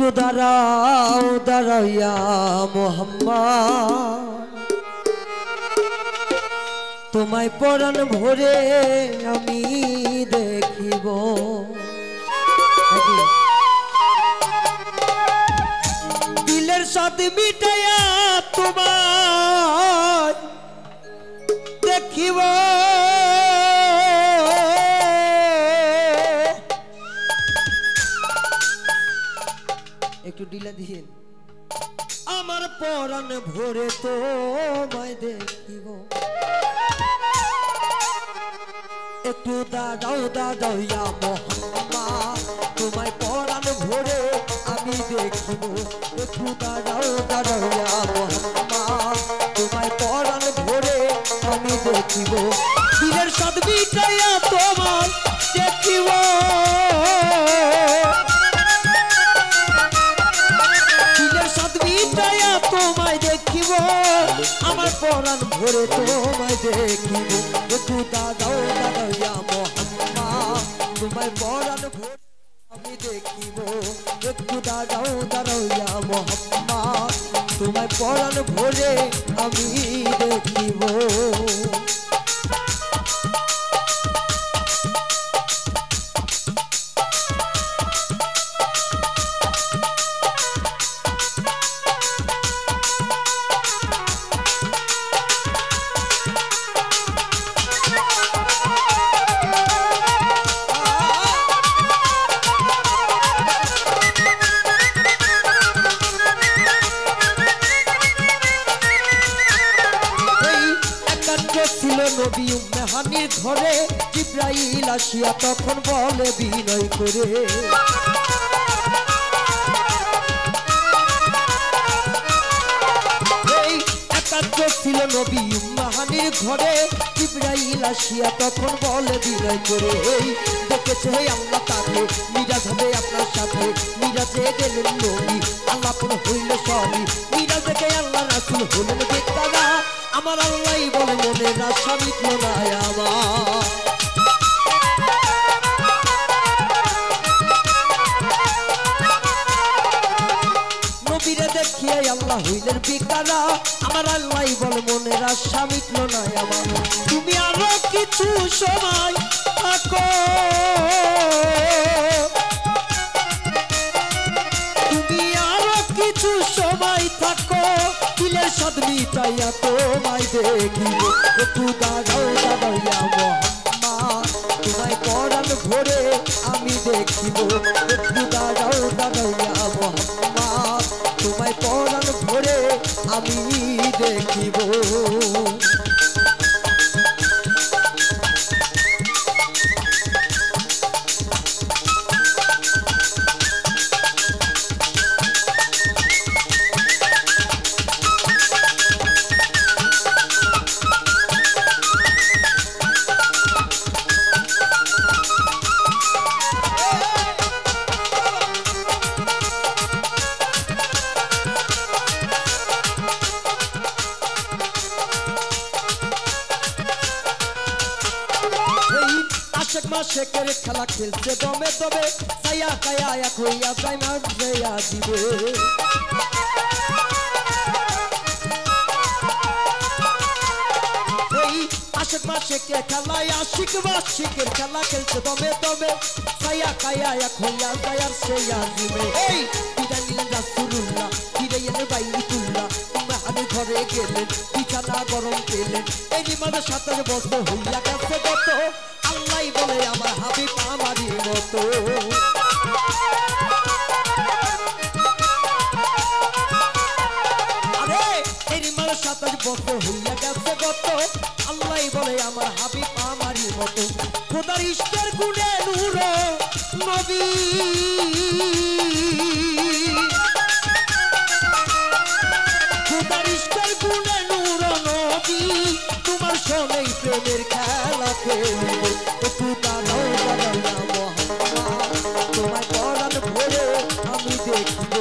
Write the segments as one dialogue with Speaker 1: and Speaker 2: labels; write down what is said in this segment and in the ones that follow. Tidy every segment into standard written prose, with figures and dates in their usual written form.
Speaker 1: একটু দাঁড়াও দাঁড়াও ইয়া মোহাম্মদ তোমায় পরাণ ভরে আমি দেখিব দিলের সাথে মিটাইয়া তোমায় দেখিব একটু ডিলা দিন আমার পরাণ ভরে তোমায় দেখিব একটু দাঁড়াও দাঁড়াও ইয়া মোহাম্মদ তোমায় পরাণ ভরে আমি দেখিব একটু দাঁড়াও দাঁড়াও ইয়া মোহাম্মদ তোমায় পরাণ ভরে আমি দেখিব দিলের সাথ মিটাইয়া তোমায় দেখিব তোমায় দেখিব আমার পরাণ ভরে তোমায় দেখিব একটু দাঁড়াও দাঁড়াও ইয়া মোহাম্মদ তোমায় পরাণ ভরে আমি দেখিব একটু দাঁড়াও দাঁড়াও ইয়া মোহাম্মদ তোমায় পরাণ ভরে আমি দেখিব নবী উম্মেহানির ঘরে জিবরাইল আসিয়া তখন বলে বিনয় করে এই একাত্র ছিল নবী উম্মেহানির ঘরে জিবরাইল আসিয়া তখন বলে বিনয় করে এই দেখেছে আল্লাহ তাকে মিরাজ হবে আপনার সাথে মিরাজে গেলেন নবী আল্লাহ পুরো হইল সবই মিরাজ দেখে আল্লাহ রাসূল হলেন বেকারা আমার আল্লাহই বলে মনের আশা মিটল না আমার নবীরে দেখিয়ে আল্লাহ হইলেন বেকারা আমার আল্লাহই বলে মনের আশা মিটল না আমার তুমি আরো কিছু সময় থাকো তুমি আরো কিছু সময় থাকো দিলের সাথ মিটাইয়া তোমায় দেখিব একটু দাঁড়াও দাঁড়াও ইয়া মোহাম্মদ তোমায় পরাণ ভরে আমি দেখিব একটু দাঁড়াও দাঁড়াও ইয়া মোহাম্মদ তোমায় পরাণ ভরে আমি দেখিব শেখের খেলা খেলছে দমে দমে ছায়া কায়া এক হইয়া যায় মাঝে দিবে এই আশেক মাসেকের খেলায় আশিক বাশিকের খেলা খেলছে দমে দমে ছায়া কায়া এক হইয়া যায় আর সে দিবে এই বিদায় নিলেন রাসূলুল্লাহ ফিরে এলেন বাইতুল্লাহ উম্মেহানির ঘরে গেলেন বিছানা গরম পেলেন এই নিমাদের 27 বছর হইয়া গেছে কত আল্লাহ বলে আমার হাবিব আমারই মতো আরে এই নিমাদের 27 বছর হইয়া গেছে কত আল্লাহ বলে আমার হাবিব আমারই মতো খোদার ইশকের গুণে নূর নবী খোদার ইশকের গুণে নূর নবী তোমার সঙ্গে প্রেমের খেলা খেলব একটু দাঁড়াও দাঁড়াও ইয়া মোহাম্মদ তোমায় পরাণ ভরে আমি দেখিব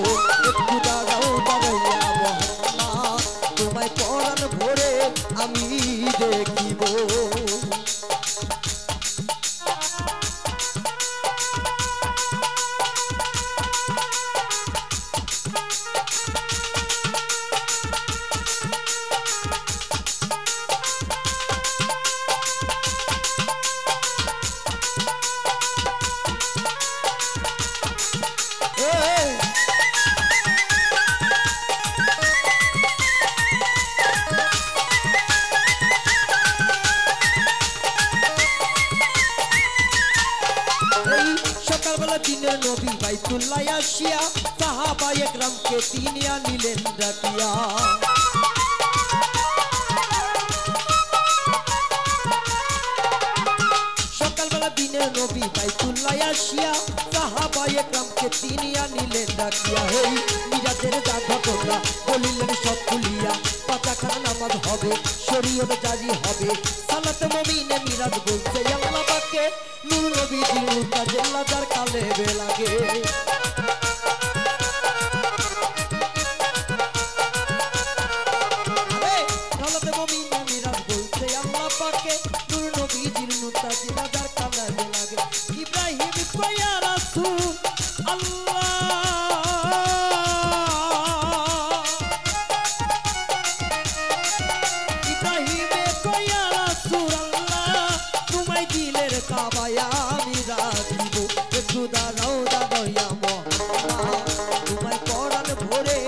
Speaker 1: একটু দাঁড়াও দাঁড়াও ইয়া মোহাম্মদ তোমায় পরাণ ভরে আমি দেখিব সকালবেলা দিনের নবী বাইতুল্লাহ আসিয়া সাহাবা একরামকে তিনি আনিলেন ডাকিয়া সকালবেলা দিনের নবী বাইতুল্লাহ আসিয়া সাহাবা একরামকে তিনি আনিলেন ডাকিয়া হেই মিরাজের যা ঘটনা বলিলেন সব খুলিয়া পাঁচাখানা নামাজ হবে শরীয়ত জারি হবে সালাতে মুমিনে মিরাজ বলছে আল্লাহ পাকে নূর নবী দিল কাজেল্লা যার কালে বেলাগে সালাতে মুমিনে মিরাজ বলছে আল্লাহ পাকে নূর নবী দিল কাজেল্লা যার কালে বেলাগে ইব্রাহিম কয়া রাসূল আল্লাহ কাবায়া আমি রাখিব একটু দাঁড়াও দাঁড়াইয়া মোহাম্মদ তোমায় পরাণ ভরে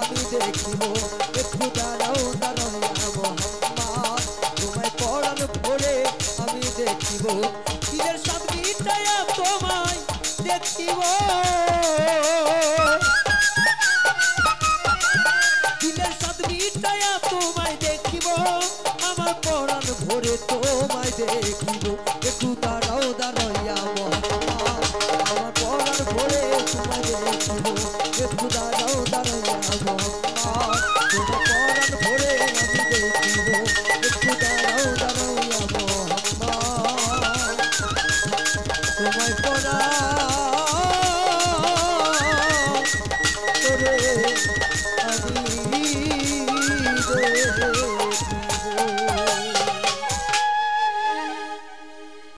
Speaker 1: আমি দেখিব একটু দাঁড়াও দাঁড়াইয়া মোহাম্মদ তোমায় পরাণ ভরে আমি দেখিব দিনের সাত মিটায়া তোমায় দেখিব দিনের সাত মিটায়া তোমায় দেখিব আমার পরাণ ভরে তোমায় দেখিব একটু দাঁড়াও দাঁড়াইয়া মোহাম্মদ আমার পরাণ ভরে তোমায় দেখিব একটু দাঁড়াও দাঁড়াইয়া মোহাম্মদ তোমার পরাণ ভরে আমি দেখিব একটু দাঁড়াও দাঁড়াইয়া মোহাম্মদ তোমায় পরাণ ভরে